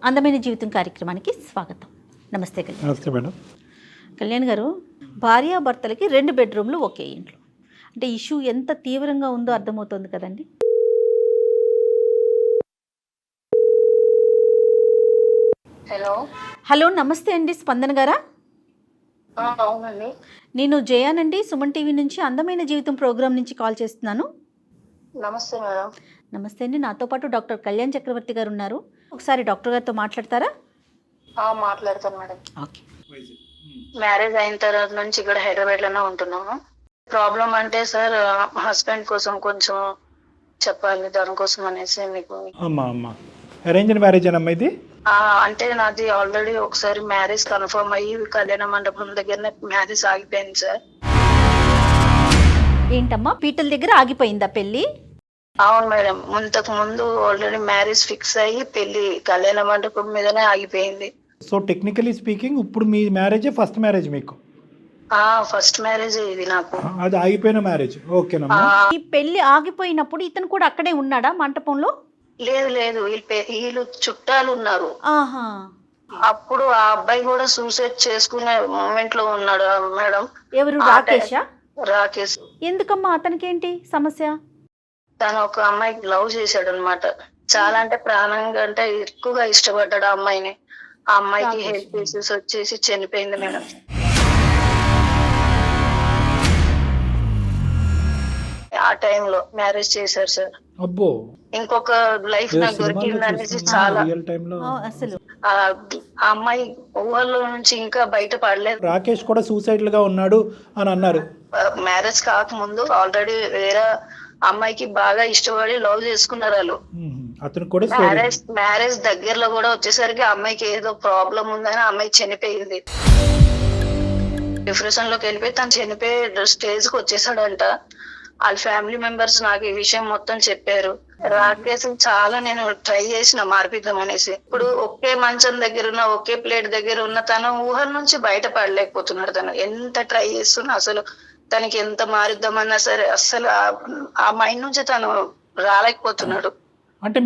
అందమైన జీవితం కార్యక్రమానికి స్వాగతం. నమస్తే కళ్యాణ్. నమస్తే మేడం. కళ్యాణ్ గారు, భార్యాభర్తలకి 2 బెడ్రూమ్లు ఒకే ఇంట్లో అంటే ఇష్యూ ఎంత తీవ్రంగా ఉందో అర్థమవుతుంది కదండి. హలో హలో, నమస్తే అండి. స్పందన గారా? అవునండి. నేను జయానండి, సుమన్ టీవీ నుంచి అందమైన జీవితం ప్రోగ్రాం నుంచి కాల్ చేస్తున్నాను. నమస్తే మేడం. నమస్తే అండి. నాతో పాటు డాక్టర్ కళ్యాణ్ చక్రవర్తి గారు ఉన్నారు. ఒకసారి డాక్టర్ గారితో మాట్లాడతారా? మాట్లాడతాను మేడం. ఓకే. మ్యారేజ్ అయిన తర్వాత నుంచి ఇక్కడ హైదరాబాద్ లోనే ఉంటున్నాము. ప్రాబ్లం అంటే సార్, హస్బెండ్ కోసం కొంచెం చెప్పాలి, దానికోసం అనేసి మీకు. అమ్మా అరేంజ్డ్ మ్యారేజ్ అమ్మా ఇది? అంటే నాది ఆల్రెడీ ఒకసారి మ్యారేజ్ కన్ఫర్మ్ అయ్యి కళ్యాణ మండపం దగ్గరనే మ్యారేజ్ ఆగిపోయింది సార్. ఏంటమ్మా, పీటల దగ్గర ఆగిపోయిందా పెళ్ళి? అవును మేడం, ఇంతకు ముందు ఆల్రెడీ మ్యారేజ్ ఫిక్స్ అయ్యి పెళ్లి కళ్యాణ మండపం మీదనే ఆగిపోయింది. సో టెక్నికలీ స్పీకింగ్ ఇప్పుడు మీ మ్యారేజే ఫస్ట్ మ్యారేజ్ మీకు? ఫస్ట్ మ్యారేజ్ ఇది నాకు. అది ఆగిపోయిన మ్యారేజ్. ఓకేనమ్మా. ఈ పెళ్లి ఆగిపోయినప్పుడు ఇతను కూడా అక్కడే ఉన్నాడా మంటపంలో? లేదు లేదు, వీళ్ళు చుట్టాలు ఉన్నారు. ఆహా. అప్పుడు ఆ అబ్బాయి కూడా సూసైడ్ చేసుకునే మూమెంట్ లో ఉన్నాడు మేడం. ఎవరు? రాకేషా? రాకేష్. ఎందుకమ్మా, అతనికేంటి సమస్య? తను ఒక అమ్మాయికి లవ్ చేశాడు అనమాట. చాలా అంటే ప్రాణంగా అంటే ఎక్కువగా ఇష్టపడ్డాడు ఆ అమ్మాయిని. ఆ అమ్మాయికి హెల్త్ ఇష్యూస్ వచ్చేసి చనిపోయింది మేడం. ఆ టైంలో మ్యారేజ్ చేశారు సార్. అబ్బో. ఇంకొక లైఫ్ నాకు దొరికింది అనేసి చాలా అసలు ఆ అమ్మాయి ఊహల్లో నుంచి ఇంకా బయట పడలేదు. రాకేష్ కూడా సూసైడ్ గా ఉన్నాడు అని అన్నారు. మ్యారేజ్ కాకముందు ఆల్రెడీ వేరే అమ్మాయికి బాగా ఇష్టపడి లవ్ చేసుకున్నారు వాళ్ళు. అతను కూడా మ్యారేజ్ దగ్గరలో కూడా వచ్చేసరికి అమ్మాయికి ఏదో ప్రాబ్లం ఉందని అమ్మాయి చనిపోయింది. డిప్రెషన్ లోకి వెళ్ళిపోయి తను చనిపోయే స్టేజ్ కి వచ్చేసాడంట. వాళ్ళ ఫ్యామిలీ మెంబర్స్ నాకు ఈ విషయం మొత్తం చెప్పారు. రాకేష్ చాలా నేను ట్రై చేసిన మార్పిద్దాం అనేసి. ఇప్పుడు ఒకే మంచం దగ్గర ఉన్న, ఒకే ప్లేట్ దగ్గర ఉన్న తను ఊహల నుంచి బయట పడలేకపోతున్నాడు. తను ఎంత ట్రై చేస్తున్నా అసలు తనకి ఎంత మారిద్దామన్నా సరే అస్సలు ఆ మైండ్ నుంచి తను రాలేకపోతున్నాడు. అంటే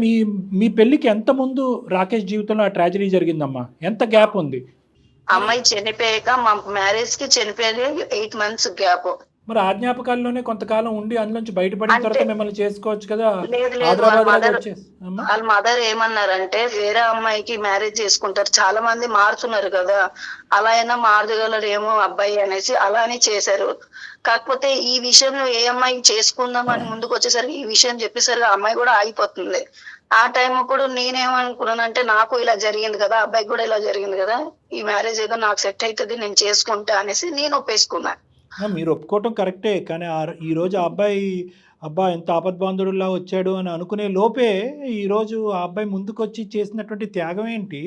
మీ పెళ్లికి ఎంత ముందు రాకేష్ జీవితంలో ఆ ట్రాజడీ జరిగిందమ్మా? ఎంత గ్యాప్ ఉంది? అమ్మాయి చనిపోయాక మా మ్యారేజ్ కి చనిపోయేది 8 months గ్యాప్. మరి ఆ జ్ఞాపకాల్లోనే కొంతకాలం ఉండి అందులోంచి బయటపడిన తర్వాత మిమ్మల్ని చేసుకోవచ్చు కదా. వాళ్ళ మదర్ ఏమన్నారంటే వేరే అమ్మాయికి మ్యారేజ్ చేసుకుంటారు, చాలా మంది మారుతున్నారు కదా, అలా అయినా మారగలరేమో అబ్బాయి అనేసి అలానే చేశారు. కాకపోతే ఈ విషయం ఏ అమ్మాయి చేసుకుందాం అని ముందుకు వచ్చేసరికి ఈ విషయం చెప్పేసరికి ఆ అమ్మాయి కూడా ఆగిపోతుంది. ఆ టైం అప్పుడు నేనేమనుకున్నానంటే నాకు ఇలా జరిగింది కదా, అబ్బాయికి కూడా ఇలా జరిగింది కదా, ఈ మ్యారేజ్ ఏదో నాకు సెట్ అవుతుంది నేను చేసుకుంటా అనేసి నేను ఒప్పేసుకున్నా. మీరు ఒప్పుకోవటం కరెక్టే, కానీ ఈ రోజు ఆ అబ్బాయి ఎంత ఆపద్బాంధుడులా వచ్చాడు అని అనుకునే లోపే ఈరోజు ఆ అబ్బాయి ముందుకొచ్చి చేసినటువంటి త్యాగం ఏంటి,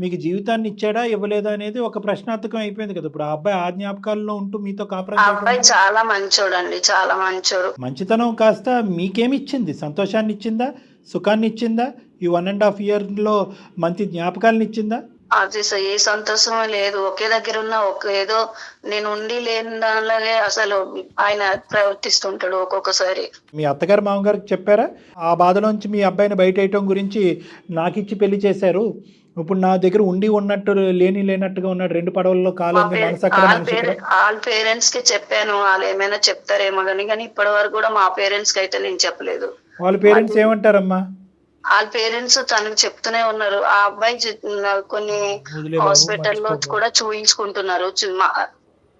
మీకు జీవితాన్ని ఇచ్చాడా ఇవ్వలేదా అనేది ఒక ప్రశ్నార్థకం అయిపోయింది కదా. ఇప్పుడు ఆ అబ్బాయి ఆ జ్ఞాపకాల్లో ఉంటూ మీతో అబ్బాయి చాలా మంచోడు అండి, చాలా మంచోడు. మంచితనం కాస్త మీకేమి ఇచ్చింది? సంతోషాన్ని ఇచ్చిందా? సుఖాన్ని ఇచ్చిందా? ఈ 1.5 yearలో మంచి జ్ఞాపకాలను ఇచ్చిందా? అది ఏ సంతోషం లేదు. ఒకే దగ్గర ఉన్న ఏదో నేను ఉండి లేని దానిలాగే అసలు ఆయన ప్రవర్తిస్తుంటాడు ఒక్కొక్కసారి. మీ అత్తగారు మామగారికి చెప్పారా ఆ బాధలోంచి మీ అబ్బాయిని బయటేయటం గురించి? నాకు ఇచ్చి పెళ్లి చేశారు, ఇప్పుడు నా దగ్గర ఉండి ఉన్నట్టు లేనట్టుగా ఉన్నాడు, 2 పడవల్లో కాలం. వాళ్ళ పేరెంట్స్ కి చెప్పాను, వాళ్ళు ఏమైనా చెప్తారేమో కానీ ఇప్పటి వరకు కూడా మా పేరెంట్స్ కి అయితే నేను చెప్పలేదు. వాళ్ళ పేరెంట్స్ ఏమంటారమ్మా? వాళ్ళ పేరెంట్స్ తనకు చెప్తూనే ఉన్నారు. ఆ అబ్బాయి కొన్ని హాస్పిటల్లో కూడా చూయించుకుంటున్నారు,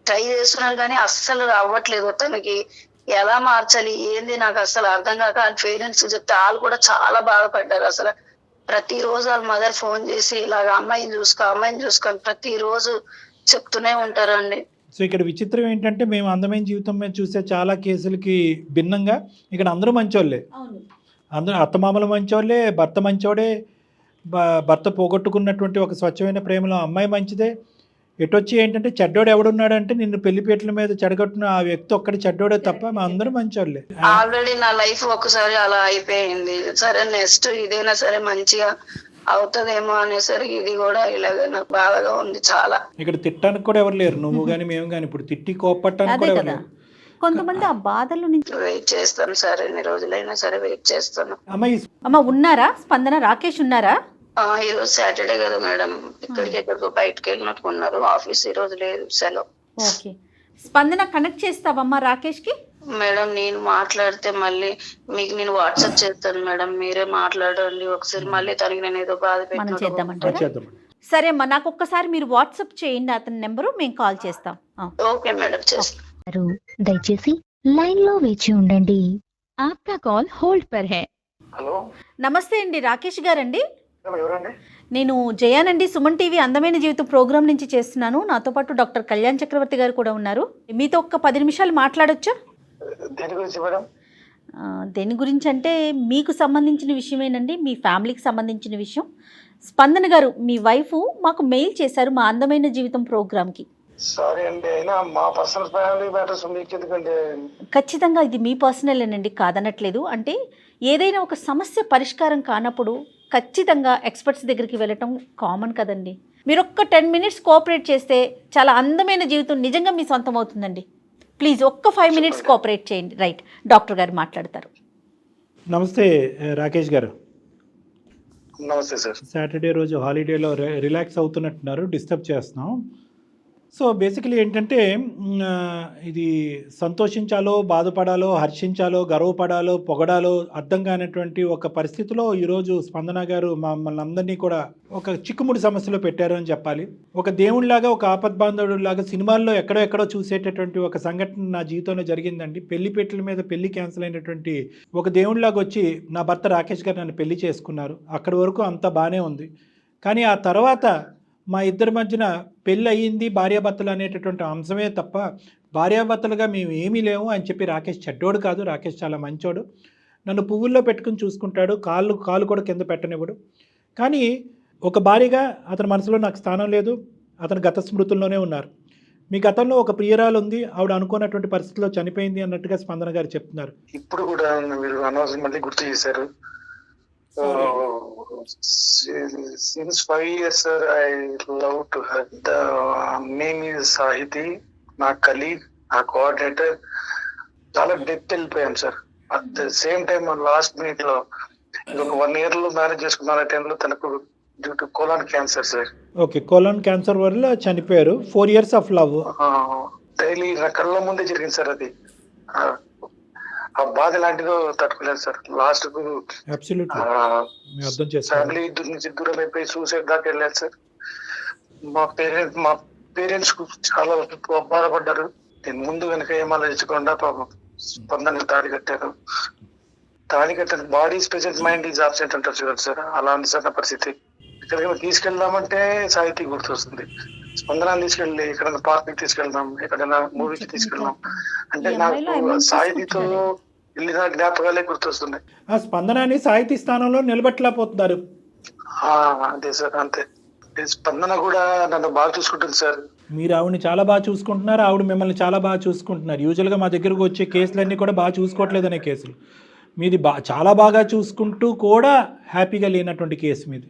ట్రై చేస్తున్నారు కానీ అస్సలు అవ్వట్లేదు. తనకి ఎలా మార్చాలి ఏంది నాకు అసలు అర్థం కాక వాళ్ళ పేరెంట్స్ చెప్తే వాళ్ళు కూడా చాలా బాధపడ్డారు. అసలు ప్రతిరోజు వాళ్ళ మదర్ ఫోన్ చేసి ఇలాగ అమ్మాయిని చూసుకొని ప్రతిరోజు చెప్తూనే ఉంటారండి. సో ఇక్కడ విచిత్రం ఏంటంటే, మేము అందమైన జీవితం మీద చూసే చాలా కేసులకి భిన్నంగా ఇక్కడ అందరూ మంచోళ్ళే. అందరూ అత్తమామలు మంచోళ్ళే, భర్త మంచోడే, భర్త పోగొట్టుకున్నటువంటి ఒక స్వచ్ఛమైన ప్రేమలో అమ్మాయి మంచిదే. ఎటొచ్చి ఏంటంటే చెడ్డోడు ఎవడున్నాడంటే నిన్ను పెళ్లిపేటల మీద చెడగొట్టిన ఆ వ్యక్తి ఒక్కడి చెడ్డోడే తప్ప మా అందరూ మంచోళ్ళే. ఆల్రెడీ నా లైఫ్ ఒకసారి అలా అయిపోయింది. సరే నెక్స్ట్ ఇదైనా సరే మంచిగా అవుతుందేమో అనేసరికి ఇది కూడా ఇలాగ నాకు బాధగా ఉంది చాలా. ఇక్కడ తిట్టడానికి కూడా ఎవరు లేరు, నువ్వు గాని మేము గాని. ఇప్పుడు తిట్టి కోపట్టడానికి కూడా ఎవరు లేరు. కొంతమంది ఆ బాధల నుంచి వెయిట్ చేస్తాను సార్, ఎన్ని రోజులైనా సరే వెయిట్ చేస్తాను. అమ్మ ఉన్నారా? స్పందన, రాకేష్ ఉన్నారా? ఈరోజు సాటర్డే కదా మేడం, ఇక్కడికి ఎక్కడికో బయటకు వెళ్ళినట్టుకున్నారు. ఆఫీస్ ఈ రోజు లేదు, సెలవు. ఓకే, స్పందన కనెక్ట్ చేస్తావమ్మా రాకేష్కి? మేడం నేను మాట్లాడితే మళ్ళీ మీకు నేను వాట్సాప్ చేస్తాను మేడం, మీరే మాట్లాడండి ఒకసారి. మళ్ళీ తనకి నేను ఏదో బాధ మనం పెట్టినట్టు. చేద్దామంటారా? చేద్దామండి. సరే అమ్మా, నాకు ఒక్కసారి మీరు వాట్సాప్ చేయండి అతని నెంబరు, మేము కాల్ చేస్తాం. ఓకే మేడం, చేస్తాను. దయచేసి లైన్ లో వేచి ఉండండి. आपका कॉल होल्ड पर है. హలో నమస్తే అండి, రాకేష్ గారండి? ఎవరండి? నేను జయానండి, సుమన్ టీవీ అందమైన జీవితం ప్రోగ్రామ్ నుంచి చేస్తున్నాను. నాతో పాటు డాక్టర్ కళ్యాణ్ చక్రవర్తి గారు కూడా ఉన్నారు. మీతో ఒక్క 10 నిమిషాలు మాట్లాడొచ్చా? దేని గురించి మేడం? దేని గురించి అంటే మీకు సంబంధించిన విషయమేనండి, మీ ఫ్యామిలీకి సంబంధించిన విషయం. స్పందన గారు, మీ వైఫ్ మాకు మెయిల్ చేశారు మా అందమైన జీవితం ప్రోగ్రామ్కి. సారీ అండి, అయినా మా పర్సనల్ ఫ్యామిలీ మ్యాటర్స్ మీకు ఎందుకంటే. ఖచ్చితంగా ఇది మీ పర్సనలేనండి, కాదనట్లేదు. అంటే ఏదైనా ఒక సమస్య పరిష్కారం కానప్పుడు ఖచ్చితంగా ఎక్స్పర్ట్స్ దగ్గరికి వెళ్ళటం కామన్ కదండి. మీరు ఒక్క 10 మినిట్స్ కోఆపరేట్ చేస్తే చాలా అందమైన జీవితం నిజంగా మీ సొంతం అవుతుందండి. ప్లీజ్ ఒక్క 5 మినిట్స్ కోఆపరేట్ చేయండి. రైట్, డాక్టర్ గారు మాట్లాడతారు. నమస్తే రాకేష్ గారు. నమస్తే సార్. సాటర్డే రోజు హాలిడేలో రిలాక్స్ అవుతున్నట్టున్నారు, డిస్టర్బ్ చేస్తున్నాం. సో బేసికలీ ఏంటంటే ఇది సంతోషించాలో, బాధపడాలో, హర్షించాలో, గర్వపడాలో, పొగడాలో అర్థం కానటువంటి ఒక పరిస్థితిలో ఈరోజు స్పందన గారు మమ్మల్ని అందరినీ కూడా ఒక చిక్కుముడి సమస్యలో పెట్టారు అని చెప్పాలి. ఒక దేవుడిలాగా, ఒక ఆపద్బాంధవుడిలాగా సినిమాల్లో ఎక్కడో చూసేటటువంటి ఒక సంఘటన నా జీవితంలో జరిగిందండి. పెళ్లిపేటల మీద పెళ్లి క్యాన్సిల్ అయినటువంటి ఒక దేవుడిలాగా వచ్చి నా భర్త రాకేష్ గారు నన్ను పెళ్లి చేసుకున్నారు. అక్కడి వరకు అంతా బాగానే ఉంది. కానీ ఆ తర్వాత మా ఇద్దరి మధ్యన పెళ్ళి అయ్యింది, భార్యాభర్తలు అనేటటువంటి అంశమే తప్ప భార్యాభర్తలుగా మేము ఏమీ లేము అని చెప్పి రాకేష్ చెడ్డోడు కాదు. రాకేష్ చాలా మంచోడు, నన్ను పువ్వుల్లో పెట్టుకుని చూసుకుంటాడు, కాలు కూడా కింద పెట్టనివ్వడు. కానీ ఒక భార్యగా అతని మనసులో నాకు స్థానం లేదు. అతను గత స్మృతుల్లోనే ఉన్నారు. మీ గతంలో ఒక ప్రియురాలు ఉంది, ఆవిడ అనుకున్నటువంటి పరిస్థితిలో చనిపోయింది అన్నట్టుగా స్పందన గారు చెప్తున్నారు. ఇప్పుడు కూడా మీరు అనవసరం మళ్ళీ గుర్తు చేశారు. Since 5 years, sir, I love to her. The name is Sahiti, నా కలీగ్, నా కోఆర్డినేటర్. చాలా డెప్త్ వెళ్ళిపోయాం sir. At the same time last minute లో ఇంకొక 1 year లో మ్యారేజ్ చేసుకున్న టైంలో తనకు due to colon cancer sir. Okay, colon cancer వల్ల చనిపోయారు. 4 years ఆఫ్ లవ్. డైలీ నా కళ్ళ ముందే జరిగింది సార్. అది ఆ బాధ ఎలాంటిదో తట్టుకోలేదు సార్. లాస్ట్ కు ఫ్యామిలీ నుంచి దూరం అయిపోయి సూసైడ్ దాకా వెళ్ళారు సార్. మా పేరెంట్స్ కు చాలా బాధపడ్డారు. నేను ముందు వెనక ఏం ఆలోచించకుండా పాపం స్పందనకి తాళి కట్టాను. Body is present, mind is absent అంటారు చూడండి సార్. అలా ఉంది సార్ నా పరిస్థితి. ఎక్కడికైనా తీసుకెళ్దామంటే సాహితీ గుర్తొస్తుంది. స్పందన తీసుకెళ్ళి ఎక్కడైనా పార్క్ కి తీసుకెళ్దాం, ఎక్కడైనా మూవీకి తీసుకెళ్దాం అంటే నాకు సాహితీతో వెళ్ళిన జ్ఞాపకాలే గుర్తొస్తున్నాయి. స్పందనని సాహితీ స్థానంలో నిలబెట్టలేకపోతున్నారు. అదే సార్, అంతే. స్పందన కూడా నన్ను బాగా చూసుకుంటుంది సార్. మీరు ఆవిడని చాలా బాగా చూసుకుంటున్నారు, ఆవిడ మిమ్మల్ని చాలా బాగా చూసుకుంటున్నారు. యూజువల్గా మా దగ్గరకు వచ్చే కేసులన్నీ కూడా బాగా చూసుకోవట్లేదనే కేసులు. మీది చాలా బాగా చూసుకుంటూ కూడా హ్యాపీగా లేనటువంటి కేసు మీది.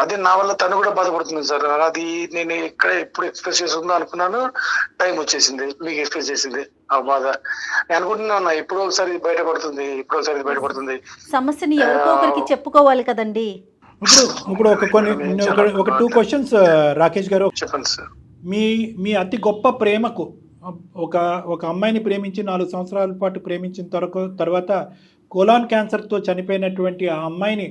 అదే నా వల్ల తను కూడా బాధపడుతుంది సార్. అది నేను ఎప్పుడు ఎక్స్ప్రెస్ చేస్తుందో అనుకున్నాను, టైం వచ్చేసింది, మీకు ఎక్స్ప్రెస్ చేసింది ఆ బాధ. నేను అనుకుంటున్నా ఎప్పుడో ఒకసారి బయటపడుతుంది. సమస్యని ఎవరికో ఒకరికి చెప్పుకోవాలి కదండి. ఇప్పుడు ఒక 2 questions రాకేష్ గారు. చెప్పండి సార్. మీ అతి గొప్ప ప్రేమకు ఒక అమ్మాయిని ప్రేమించి 4 సంవత్సరాల పాటు ప్రేమించిన తర్వాత కోలాన్ క్యాన్సర్తో చనిపోయినటువంటి ఆ అమ్మాయిని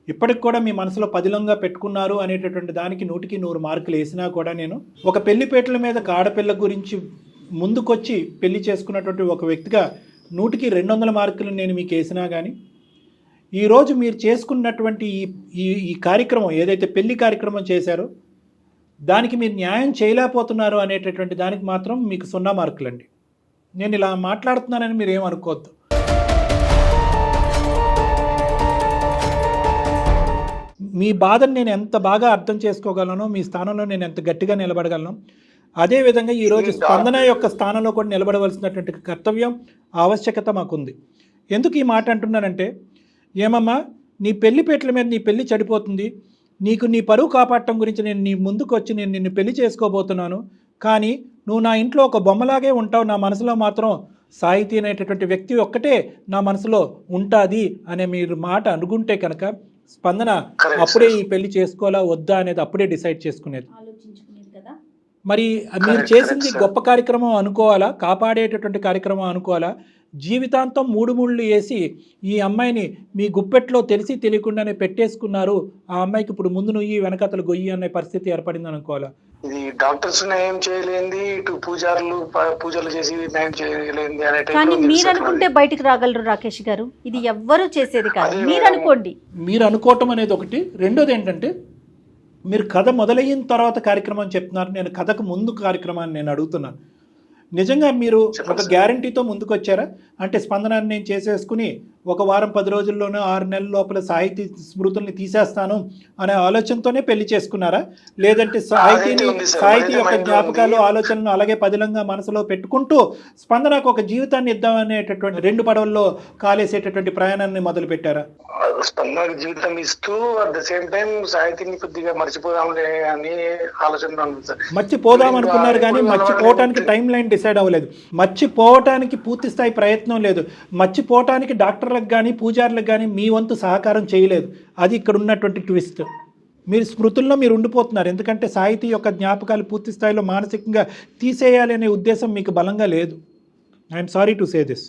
ఇప్పటికి కూడా మీ మనసులో పదిలంగా పెట్టుకున్నారు అనేటటువంటి దానికి 100కి 100 మార్కులు వేసినా కూడా, నేను ఒక పెళ్లిపేటల మీద ఆడపిల్ల గురించి ముందుకొచ్చి పెళ్లి చేసుకున్నటువంటి ఒక వ్యక్తిగా 100కి 200 మార్కులు నేను మీకు వేసినా కానీ, ఈరోజు మీరు చేసుకున్నటువంటి ఈ కార్యక్రమం ఏదైతే పెళ్లి కార్యక్రమం చేశారో దానికి మీరు న్యాయం చేయలేకపోతున్నారు అనేటటువంటి దానికి మాత్రం మీకు 0 మార్కులండి. నేను ఇలా మాట్లాడుతున్నానని మీరు ఏమనుకోవద్దు. మీ బాధను నేను ఎంత బాగా అర్థం చేసుకోగలను, మీ స్థానంలో నేను ఎంత గట్టిగా నిలబడగలను, అదేవిధంగా ఈరోజు స్పందన యొక్క స్థానంలో కూడా నిలబడవలసినటువంటి కర్తవ్యం, ఆవశ్యకత మాకుంది. ఎందుకు ఈ మాట అంటున్నానంటే, ఏమమ్మా నీ పెళ్లిపేటల మీద నీ పెళ్లి చెడిపోతుంది, నీకు నీ పరువు కాపాడటం గురించి నేను నీ ముందుకు వచ్చి నేను నిన్ను పెళ్లి చేసుకోబోతున్నాను, కానీ నువ్వు నా ఇంట్లో ఒక బొమ్మలాగే ఉంటావు, నా మనసులో మాత్రం సాహితీ అనేటటువంటి వ్యక్తి ఒక్కటే నా మనసులో ఉంటుంది అనే మీరు మాట అనుకుంటే కనుక స్పందన Correct, అప్పుడే sir. ఈ పెళ్లి చేసుకోవాలా వద్దా అనేది అప్పుడే డిసైడ్ చేసుకునేది. ఆలోచించుకునేది కదా. మరి మీరు Correct, చేసింది correct, sir. గొప్ప కార్యక్రమం అనుకోవాలా, కాపాడేటటువంటి కార్యక్రమం అనుకోవాలా? జీవితాంతం 3 ముళ్ళు వేసి ఈ అమ్మాయిని మీ గుప్పెట్లో తెలిసి తెలియకుండానే పెట్టేసుకున్నారు, ఆ అమ్మాయికి ఇప్పుడు ముందు నుయ్యి వెనకతలు గొయ్యి అనే పరిస్థితి ఏర్పడింది అనుకోవాలా? ఇది డాక్టర్స్ న్యాయం చేయలేంది, ఇటు పూజలు చేసి న్యాయం చేయలేంది అనే type కానీ లో ఉంది మీరు సార్ అనుకుంటే నాది. బయటికి రాగలరు రాకేష్ గారు, ఇది ఎవ్వరూ చేసేది కాదు. అదే మీరు మేడం. అనుకోండి. మీరు అనుకోవటం అనేది ఒకటి. రెండోది ఏంటంటే మీరు కథ మొదలైన తర్వాత కార్యక్రమం చెప్తున్నారు, నేను కథకు ముందు కార్యక్రమాన్ని నేను అడుగుతున్నాను. నిజంగా మీరు చెప్పండి ఒక సార్. గ్యారంటీతో ముందుకు వచ్చారా? అంటే స్పందనాన్ని నేను చేసేసుకుని 1 వారం 10 రోజుల్లోనూ 6 నెలల లోపల సాహితీ స్మృతుల్ని తీసేస్తాను అనే ఆలోచనతోనే పెళ్లి చేసుకున్నారా? లేదంటే సాహితీ ఉంది సార్. సాహితీ అదైతే యొక్క మైండ్లో జ్ఞాపకాలు ఉంది. ఆలోచనలు అలాగే పదిలంగా మనసులో పెట్టుకుంటూ స్పందనకు ఒక జీవితాన్ని ఇద్దామనేటటువంటి 2 పడవల్లో కాలేసేటటువంటి ప్రయాణాన్ని మొదలు పెట్టారా? స్పందనకు జీవితం ఇస్తూ అట్ ద సేమ్ టైం సాహితీని కొద్దిగా మర్చిపోదాంలే అని ఆలోచన ఉంది సార్. మర్చిపోదాం అనుకున్నారు కానీ ఇప్పుడు మర్చిపోవటానికి అలవాటు టైం లైన్ డిసైడ్ అవ్వలేదు. మర్చిపోవటానికి పూర్తి స్థాయి ప్రయత్నం లేదు. మర్చిపోవటానికి డాక్టర్లకు కానీ పూజారులకు కానీ మీ వంతు సహకారం చేయలేదు. అది ఇక్కడ ఉన్నటువంటి ట్విస్ట్. మీరు స్మృతుల్లో మీరు ఉండిపోతున్నారు. ఎందుకంటే సాహితీ యొక్క జ్ఞాపకాలు పూర్తి స్థాయిలో మానసికంగా తీసేయాలి అనే ఉద్దేశం మీకు బలంగా లేదు. I'm sorry to say this.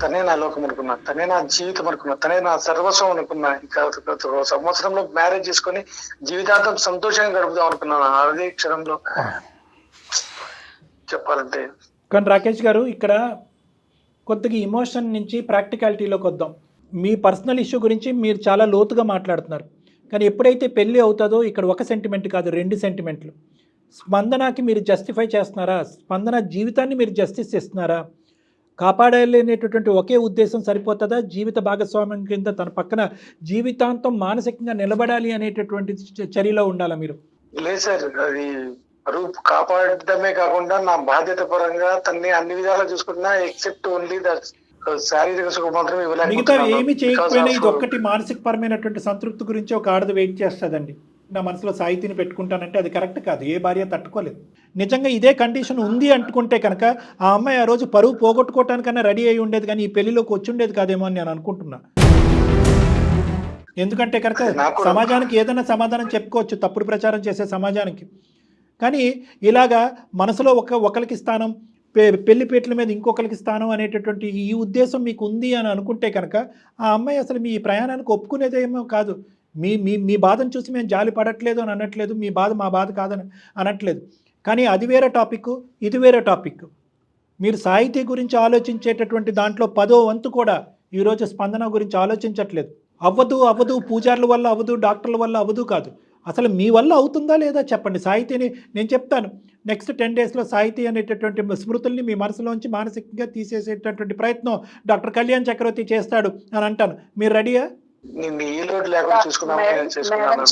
తనే నా లోకం అనుకున్నా, తనే నా జీవితం అనుకున్నా, తనే నా సర్వస్వం అనుకున్నా. ఇంకా ఒక సంవత్సరంలో మ్యారేజ్ చేసుకొని జీవితాంతం సంతోషంగా గడుపుదాం అనుకున్నాను. అదే క్షణంలో చెప్పాలంటే. కానీ రాకేష్ గారు ఇక్కడ కొద్దిగా ఇమోషన్ నుంచి ప్రాక్టికాలిటీలోకి వద్దాం. మీ పర్సనల్ ఇష్యూ గురించి మీరు చాలా లోతుగా మాట్లాడుతున్నారు. కానీ ఎప్పుడైతే పెళ్ళి అవుతుందో ఇక్కడ 1 సెంటిమెంట్ కాదు 2 సెంటిమెంట్లు. స్పందనకి మీరు జస్టిఫై చేస్తున్నారా? స్పందన జీవితాన్ని మీరు జస్టిస్ ఇస్తున్నారా? కాపాడాలనేటటువంటి ఒకే ఉద్దేశం సరిపోతుందా? జీవిత భాగస్వామ్యం కింద తన పక్కన జీవితాంతం మానసికంగా నిలబడాలి అనేటటువంటి చర్యలో ఉండాలా మీరు? లేదు సార్, అది రూప్ కాపాడటమే కాకుండా నా బాధ్యత పరంగా తన్ని అన్ని విధాలా చూసుకుంటున్నా. ఎక్సెప్ట్ ఓన్లీ దట్ శారీరక సుఖం మాత్రమే మిగతా ఏమి చేయకపోయినా ఇది ఇవ్వలేకపోతున్నాను. ఒక్కటి మానసిక పరమైనటువంటి సంతృప్తి గురించి ఒక ఆడది వెయిట్ చేస్తుందండి. నా మనసులో సాహితీని పెట్టుకుంటానంటే అది కరెక్ట్ కాదు. ఏ భార్య తట్టుకోలేదు. నిజంగా ఇదే కండిషన్ ఉంది అనుకుంటే కనుక ఆ అమ్మాయి ఆ రోజు పరువు పోగొట్టుకోవటానికన్నా రెడీ అయి ఉండేది, కానీ ఈ పెళ్లిలోకి వచ్చి ఉండేది కాదేమో అని నేను అనుకుంటున్నా. ఎందుకంటే కనుక సమాజానికి ఏదైనా సమాధానం చెప్పుకోవచ్చు, తప్పుడు ప్రచారం చేసే సమాజానికి. కానీ ఇలాగా మనసులో ఒకరికి స్థానం, పెళ్లిపేటల మీద ఇంకొకరికి స్థానం అనేటటువంటి ఈ ఉద్దేశం మీకు ఉంది అని అనుకుంటే కనుక ఆ అమ్మాయి అసలు మీ ప్రయాణానికి ఒప్పుకునేదేమో కాదు. మీ బాధను చూసి మేము జాలి పడట్లేదు అని అనట్లేదు, మీ బాధ మా బాధ కాదని అనట్లేదు. కానీ అది వేరే టాపిక్, ఇది వేరే టాపిక్. మీరు సాహితీ గురించి ఆలోచించేటటువంటి దాంట్లో 10వ వంతు కూడా ఈరోజు స్పందన గురించి ఆలోచించట్లేదు. అవ్వదు, పూజారుల వల్ల అవ్వదు, డాక్టర్ల వల్ల అవ్వదు కాదు. అసలు మీ వల్ల అవుతుందా లేదా చెప్పండి. సాహితీని నేను చెప్తాను, నెక్స్ట్ 10 డేస్లో సాహితీ అనేటటువంటి స్మృతుల్ని మీ మనసులోంచి మానసికంగా తీసేసేటటువంటి ప్రయత్నం డాక్టర్ కళ్యాణ్ చక్రవర్తి చేస్తాడు అని అంటాను. మీరు రెడీయా? నేను ఈ లోటు లేకుండా చేసుకున్నాను.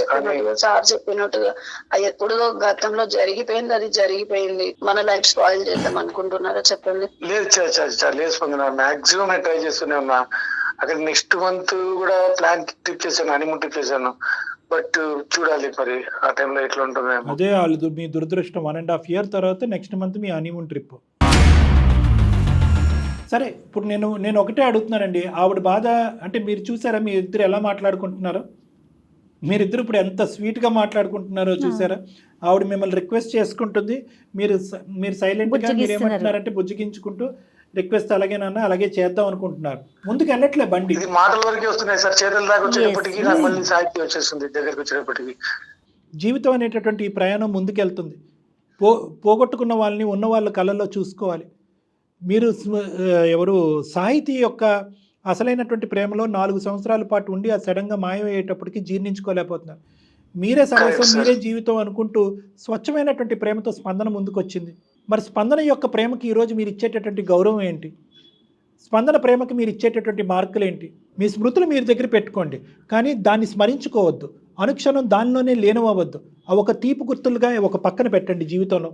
సార్ చెప్పినట్టుగా అది ఎప్పుడో గతంలో జరిగిపోయింది, అది జరిగిపోయింది. మన లైఫ్ స్పాయిల్ చేద్దాం అనుకుంటున్నారా చెప్పండి? లేదు లేదు స్పందన, మాక్సిమం నేను ట్రై చేస్తూనే ఉన్నా. అక్కడ నెక్స్ట్ మంత్ కూడా ప్లాన్ ట్రిప్ చేశాను, హనీమూన్ ట్రిప్ చేశాను. బట్ చూడాలి మరి ఆ టైంలో ఎట్లా ఉంటుందో. అదే వాళ్ళు మీ దురదృష్టం. 1.5 year తర్వాత నెక్స్ట్ మంత్ మీ హనీమూన్ ట్రిప్. సరే, ఇప్పుడు నేను ఒకటే అడుగుతున్నానండి. ఆవిడ బాధ అంటే మీరు చూసారా మీ ఇద్దరు ఎలా మాట్లాడుకుంటున్నారో? మీరిద్దరు ఇప్పుడు ఎంత స్వీట్గా మాట్లాడుకుంటున్నారో చూసారా? ఆవిడ మిమ్మల్ని రిక్వెస్ట్ చేసుకుంటుంది, మీరు సైలెంట్గా మీరు ఏమంటున్నారంటే బుజ్జిగించుకుంటూ రిక్వెస్ట్ అలాగేనన్నా అలాగే చేద్దాం అనుకుంటున్నారు. ముందుకు వెళ్ళట్లే బండి. ఇది మాటల వరకే వస్తున్నాయి సార్, చేతుల దాకా వచ్చేటప్పటికి నాకు మళ్ళీ సాహిత్యం వచ్చేస్తుంది దగ్గరికి వచ్చేటప్పటికి. జీవితం అనేటటువంటి ఈ ప్రయాణం ముందుకెళ్తుంది. పోగొట్టుకున్న వాళ్ళని ఉన్న వాళ్ళ కళ్ళల్లో చూసుకోవాలి. మీరు ఎవరు సాహితీ యొక్క అసలైనటువంటి ప్రేమలో 4 సంవత్సరాల పాటు ఉండి అది సడన్గా మాయమయ్యేటప్పటికి జీర్ణించుకోలేకపోతున్నారు. మీరే సర్వస్వం, మీరే జీవితం అనుకుంటూ స్వచ్ఛమైనటువంటి ప్రేమతో స్పందన ముందుకొచ్చింది. మరి స్పందన యొక్క ప్రేమకి ఈరోజు మీరు ఇచ్చేటటువంటి గౌరవం ఏంటి? స్పందన ప్రేమకి మీరు ఇచ్చేటటువంటి మార్కులు ఏంటి? మీ స్మృతులు మీరు దగ్గర పెట్టుకోండి, కానీ దాన్ని స్మరించుకోవద్దు. అనుక్షణం దానిలోనే లీనమవ్వద్దు. అవి ఒక తీపి గుర్తులుగా ఒక పక్కన పెట్టండి జీవితంలో.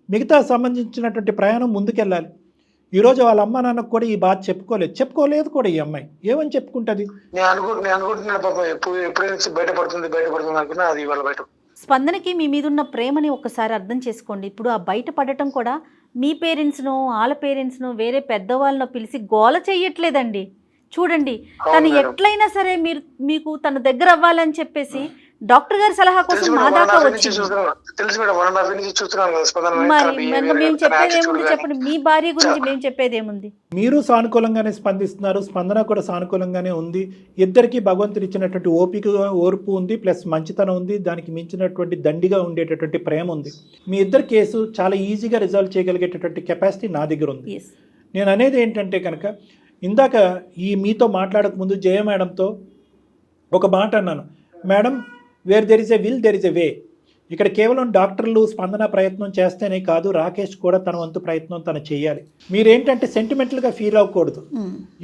మిగతా సంబంధించినటువంటి ప్రయాణం ముందుకెళ్ళాలి. ఈరోజు వాళ్ళ అమ్మ నాన్నకు కూడా ఈ బాధ చెప్పుకోలేదు కూడా ఈ అమ్మాయి. ఏమని చెప్పుకుంటుంది? నేను అనుకుంటున్నాను పాప ఎప్పుడైనా బయటపడుతుంది అనుకున్నా, అది ఇవాళ బయట. స్పందనకి మీ మీద ఉన్న ప్రేమని ఒక్కసారి అర్థం చేసుకోండి. ఇప్పుడు ఆ బయటపడటం కూడా మీ పేరెంట్స్నో వాళ్ళ పేరెంట్స్నో వేరే పెద్దవాళ్ళనో పిలిచి గోల చెయ్యట్లేదండి. చూడండి, తను మేడం. ఎట్లయినా సరే మీకు తన దగ్గర అవ్వాలని చెప్పేసి డాక్టర్ గారి సలహా కోసం తెలుసు మా మేడం, దాకా 1.5 నుంచి వచ్చింది. చూస్తున్నాను. తెలుసు మేడం, 1.5 నుంచి చూస్తున్నాను కదా స్పందన. మరి మేము చెప్పేది ఏముంది చెప్పండి, మీ భార్య గురించి మేము చెప్పేది ఏముంది? మీరు సానుకూలంగానే స్పందిస్తున్నారు, స్పందన కూడా సానుకూలంగానే ఉంది. ఇద్దరికి భగవంతుడు ఇచ్చినటువంటి ఓర్పు ఉంది, ప్లస్ మంచితనం ఉంది, దానికి మించినటువంటి దండిగా ఉండేటటువంటి ప్రేమ ఉంది. మీ ఇద్దరు కేసు చాలా ఈజీగా రిజాల్వ్ చేయగలిగేటటువంటి కెపాసిటీ నా దగ్గర ఉంది. ఎస్, నేను అనేది ఏంటంటే కనుక, ఇందాక మీతో మాట్లాడక ముందు జయ మేడంతో ఒక మాట అన్నాను, madam where there is a will there is a way. ఇక్కడ కేవలం డాక్టర్లు స్పందన ప్రయత్నం చేస్తేనే కాదు, రాకేష్ కూడా తన వంతు ప్రయత్నం తను చేయాలి. మీరేంటంటే సెంటిమెంటల్గా ఫీల్ అవ్వకూడదు.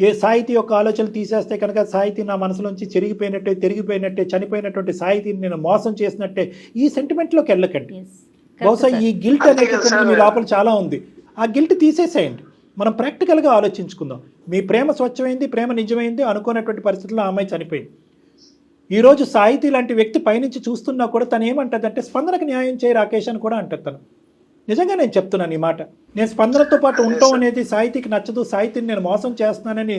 ఏ సాహితీ యొక్క ఆలోచనలు తీసేస్తే కనుక సాహితీ నా మనసులోంచి తిరిగిపోయినట్టే చనిపోయినటువంటి సాహితీని నేను మోసం చేసినట్టే, ఈ సెంటిమెంట్లోకి వెళ్ళకండి. బహుశా ఈ గిల్ట్ అనేటటువంటి మీ లోపల చాలా ఉంది, ఆ గిల్ట్ తీసేసేయండి. మనం ప్రాక్టికల్గా ఆలోచించుకుందాం. మీ ప్రేమ స్వచ్ఛమైంది, ప్రేమ నిజమైంది, అనుకున్నటువంటి పరిస్థితుల్లో ఆ అమ్మాయి చనిపోయింది. ఈరోజు సాహితీ లాంటి వ్యక్తి పైనుంచి చూస్తున్నా కూడా తను ఏమంటుందంటే స్పందనకు న్యాయం చేయి రాకేష్ అని కూడా అంటుంది తను. నిజంగా నేను చెప్తున్నాను ఈ మాట. నేను స్పందనతో పాటు ఉండటం అనేది సాహితీకి నచ్చదు, సాహితీని నేను మోసం చేస్తున్నానని,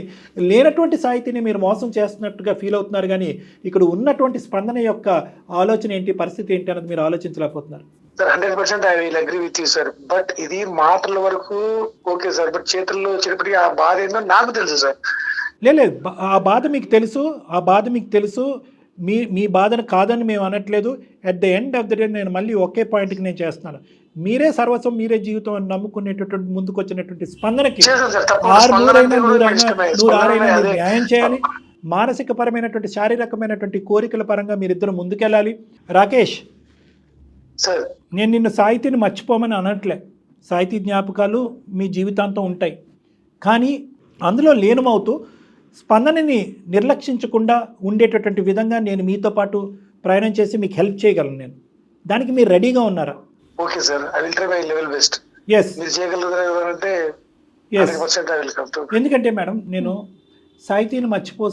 లేనటువంటి సాహితీని మీరు మోసం చేస్తున్నట్టుగా ఫీల్ అవుతున్నారు. కానీ ఇక్కడ ఉన్నటువంటి స్పందన యొక్క ఆలోచన ఏంటి, పరిస్థితి ఏంటి అన్నది మీరు ఆలోచించలేకపోతున్నారు. Sir 100% I will agree with you sir. But ఇది మాటల వరకు ఓకే సార్, బట్ చేతుల్లో వచ్చేటప్పటికి ఆ బాధ ఏందో నాకు తెలుసు సార్. లేదు, ఆ బాధ మీకు తెలుసు. మీ బాధను కాదని మేము అనట్లేదు. At the end of the day నేను మళ్ళీ ఒకే పాయింట్కి నేను చేస్తున్నాను. మీరే సర్వస్వం, మీరే జీవితం అని నమ్ముకునేటటువంటి ముందుకు వచ్చినటువంటి స్పందనకి నూరైనా న్యాయం చేయాలి. మానసిక పరమైనటువంటి శారీరకమైనటువంటి కోరికల పరంగా మీరిద్దరు ముందుకెళ్ళాలి. రాకేష్, నేను నిన్ను సాహితీని మర్చిపోమని అనట్లే. సాహితీ జ్ఞాపకాలు మీ జీవితాంతం ఉంటాయి. కానీ అందులో లీనమవుతూ స్పందనని నిర్లక్షించకుండా ఉండేటటువంటి విధంగా నేను మీతో పాటు ప్రయాణం చేసి మీకు హెల్ప్ చేయగలను. నేను దానికి మీరు రెడీగా ఉన్నారా? Okay sir, I will try my level best. Yes, మీరు చేయగలుగుతారంటే yes. 100% I will come to. ఎందుకంటే మేడం, నేను సాహితీని మర్చిపో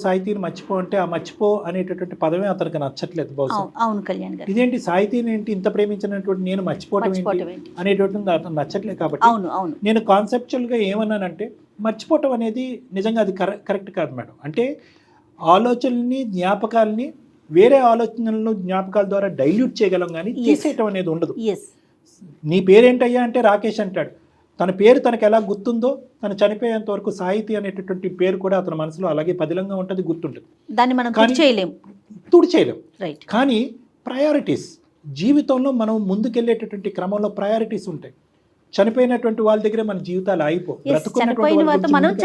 అంటే ఆ మర్చిపో అనేటటువంటి పదమే అతనికి నచ్చట్లేదు బహుశా. అవును కళ్యాణ్ గారు, ఇదేంటి సాహితీని ఏంటి ఇంత ప్రేమించినటువంటి నేను మర్చిపోవటం ఏంటి అనేటటువంటి అతను నచ్చట్లేదు. కాబట్టి నేను కాన్సెప్చువల్గా ఏమన్నానంటే, మర్చిపోవటం అనేది నిజంగా అది కరెక్ట్ కాదు మేడం. అంటే ఆలోచనల్ని, జ్ఞాపకాలని వేరే ఆలోచనలను జ్ఞాపకాల ద్వారా డైల్యూట్ చేయగలం, కానీ తీసేయటం అనేది ఉండదు. నీ పేరేంటయ్యా అంటే రాకేష్ అంటాడు. తన పేరు తనకు ఎలా గుర్తుందో, తను చనిపోయేంత వరకు సాహితీ అనేటటువంటి పేరు కూడా అతని మనసులో అలాగే పదిలంగా ఉంటుంది, గుర్తుంటుంది. దాన్ని మనం తుడిచేయలేం. కానీ ప్రయారిటీస్, జీవితంలో మనం ముందుకెళ్ళేటటువంటి క్రమంలో ప్రయారిటీస్ ఉంటాయి. చనిపోయినటువంటి వాళ్ళ దగ్గరే మన జీవితాలు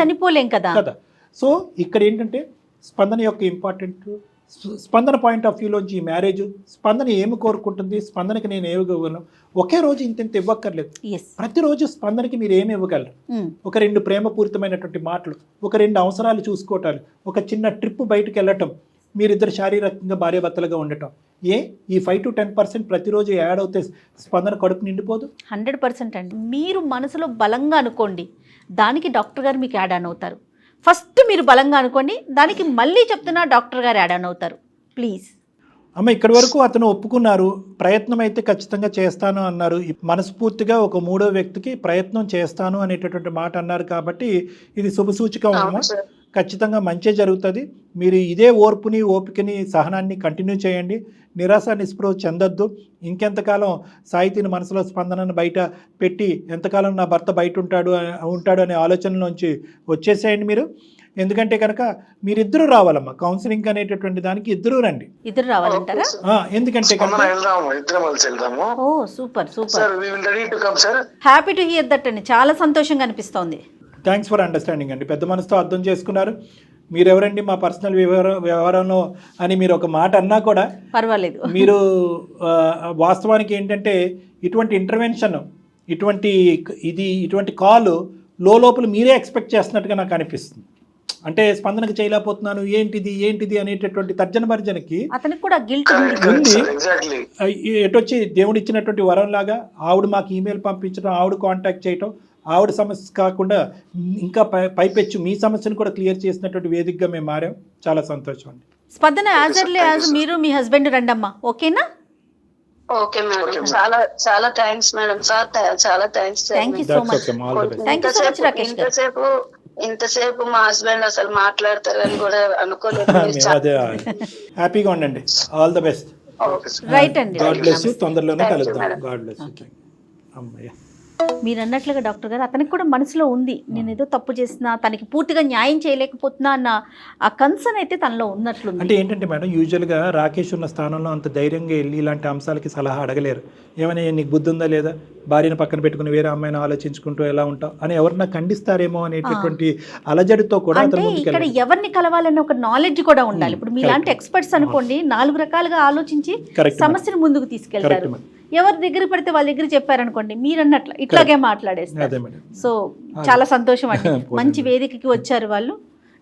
చనిపోలేం కదా. సో ఇక్కడ ఏంటంటే స్పందన యొక్క ఇంపార్టెంట్, స్పందన పాయింట్ ఆఫ్ వ్యూలోంచి ఈ మ్యారేజ్, స్పందన ఏమి కోరుకుంటుంది, స్పందనకి నేను ఏమి ఇవ్వగలను. ఒకే రోజు ఇంత ఇవ్వక్కర్లేదు. ప్రతిరోజు స్పందనకి మీరు ఏమి ఇవ్వగలరు? ఒక 2 ప్రేమపూరితమైనటువంటి మాటలు, ఒక 2 అవసరాలు చూసుకోవటాలు, ఒక చిన్న ట్రిప్ బయటకు వెళ్ళటం, మీరిద్దరు శారీరకంగా భార్యాభర్తలుగా ఉండటం. ఈ 5 to 10% ప్రతిరోజు యాడ్ అవుతే స్పందన కడుపు నిండిపోదు? 100% అండి. మీరు మనసులో బలంగా అనుకోండి, దానికి డాక్టర్ గారు మీకు యాడ్ ఆన్ అవుతారు. ఫస్ట్ మీరు బలంగా అనుకోండి, దానికి మళ్ళీ చెప్తున్నా డాక్టర్ గారు యాడ్ ఆన్ అవుతారు. ప్లీజ్ అమ్మ, ఇక్కడి వరకు అతను ఒప్పుకున్నారు, ప్రయత్నం అయితే ఖచ్చితంగా చేస్తాను అన్నారు. మనస్ఫూర్తిగా ఒక 3వ వ్యక్తికి ప్రయత్నం చేస్తాను అనేటటువంటి మాట అన్నారు. కాబట్టి ఇది శుభసూచకం అమ్మ. ఖచ్చితంగా మంచి జరుగుతుంది. మీరు ఇదే ఓర్పుని, ఓపికని, సహనాన్ని కంటిన్యూ చేయండి. నిరాశ నిస్పృహ చెందొద్దు. ఇంకెంతకాలం సాహితీని మనసులో స్పందనను బయట పెట్టి ఎంతకాలం నా భర్త బయట ఉంటాడు అనే ఆలోచనలోంచి వచ్చేసేయండి మీరు. ఎందుకంటే కనుక మీరిద్దరూ రావాలమ్మా, కౌన్సిలింగ్ అనేటటువంటి దానికి ఇద్దరు రండి. ఇద్దరు రావాలంటారా? ఎందుకంటే హ్యాపీ టు హియర్ దట్ అండి, చాలా సంతోషంగా అనిపిస్తోంది. థ్యాంక్స్ ఫర్ అండర్స్టాండింగ్ అండి. పెద్ద మనసుతో అర్థం చేసుకున్నారు. మీరెవరండి మా పర్సనల్ వ్యవహారంలో అని మీరు ఒక మాట అన్నా కూడా పర్వాలేదు. మీరు వాస్తవానికి ఏంటంటే ఇటువంటి ఇంటర్వెన్షన్, ఇటువంటి కాల్ లోపల మీరే ఎక్స్పెక్ట్ చేస్తున్నట్టుగా నాకు అనిపిస్తుంది. అంటే స్పందనకు చేయలేకపోతున్నాను, ఏంటిది అనేటటువంటి తర్జన భర్జనకి అతనికి కూడా గిల్ట్ ఉంది. ఎటొచ్చి దేవుడు ఇచ్చినటువంటి వరం లాగా ఆవిడ మాకు ఈమెయిల్ పంపించడం, ఆవిడ కాంటాక్ట్ చేయటం, ఆవిడ సమస్య కాకుండా ఇంకా పైపెచ్చు మీ సమస్యను కూడా క్లియర్ చేసినటువంటి వేదికగా మేము మారాం. చాలా సంతోషం అండి. స్పందన యాజ్ ఎర్లీ యాజ్ మీరు మీ హస్బెండ్ రండమ్మా, ఓకేనా? ఓకే మేడం, చాలా చాలా థ్యాంక్స్ మేడం సార్, చాలా thanks sir. Thank you so that's much. Okay, all the best. Thank you so much Rakesh గారు. ఇంతసేపు మా హస్బెండ్ అసలు మాట్లాడతారని కూడా అనుకోలేదు. మీరు చాలా- అదే హ్యాపీగా ఉండండి, all the best. Okay sir. Right అండి. గాడ్ బ్లెస్ యూ, తొందరలోనే Thank you, కలుద్దాం. madam. God bless you. అమ్మయ్య. మీరు అన్నట్లుగా డాక్టర్ గారు అతనికి కూడా మనసులో ఉంది, నేను ఏదో తప్పు చేసినా, తనకి పూర్తిగా న్యాయం చేయలేకపోతున్నా అన్న ఆ కన్సర్న్ అయితే తనలో ఉన్నట్లుంది. అంటే ఏంటంటే మేడం, యూజువల్గా రాకేష్ ఉన్న స్థానంలో అంత ధైర్యంగా వెళ్ళి ఇలాంటి అంశాలకి సలహా అడగలేరు. ఏమైనా నీకు బుద్ధి ఉందా లేదా, భార్యను పక్కన పెట్టుకుని వేరే అమ్మాయిని ఆలోచించుకుంటూ ఎలా ఉంటావు అని ఎవరన్నా ఖండిస్తారేమో అనేటటువంటి అలజడితో కూడా అంటే అతను ఇక్కడ ముందుకెళ్ళాడు. ఎవరిని కలవాలన్న ఒక నాలెడ్జ్ కూడా ఉండాలి. ఇప్పుడు మీలాంటి ఎక్స్పర్ట్స్ అనుకోండి 4 రకాలుగా ఆలోచించి Correct, సమస్యను ముందుకు తీసుకెళ్తారు. Correct, madam. ఎవరి దగ్గర పడితే వాళ్ళ దగ్గర చెప్పారనుకోండి, మీరు అన్నట్లు ఇట్లాగే మాట్లాడేస్తారు. అదే మేడం. సో చాలా సంతోషం అండి, మంచి వేదికకి వచ్చారు వాళ్ళు.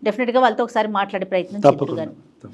డెఫినెట్గా వాళ్ళతో ఒకసారి మాట్లాడే ప్రయత్నం తప్పకుండా. చేద్దాం.